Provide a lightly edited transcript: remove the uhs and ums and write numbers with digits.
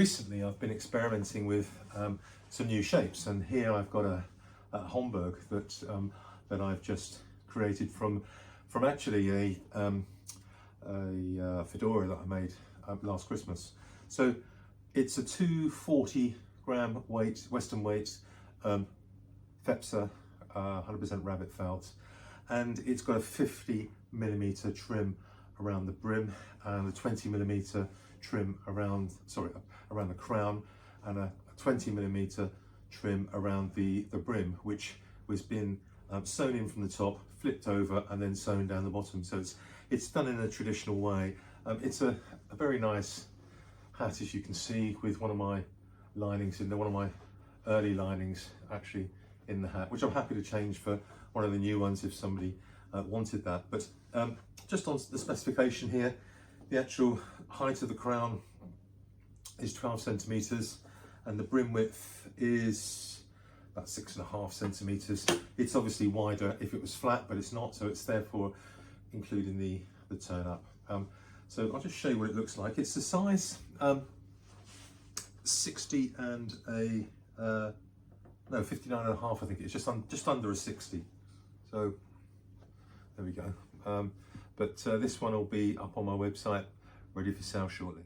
recently I've been experimenting with some new shapes, and here I've got a Homburg that I've just created from actually a fedora that I made last Christmas. So it's a 240 gram weight, Western weight, Fepsa, 100% rabbit felt, and it's got a 50mm trim around the brim and a 20mm trim around the crown, and a 20mm trim around the brim, which was been sewn in from the top, flipped over, and then sewn down the bottom. So it's done in a traditional way. It's a very nice hat, as you can see, with one of my linings in there, one of my early linings actually in the hat, which I'm happy to change for one of the new ones if somebody wanted that. But just on the specification here, the actual height of the crown is 12 centimeters, and the brim width is about 6.5 centimeters. It's obviously wider if it was flat, but it's not, so it's therefore including the turn up. So I'll just show you what it looks like. It's the size 60 and no, 59.5, I think it's just under a 60. So there we go. But this one will be up on my website, ready for sale shortly.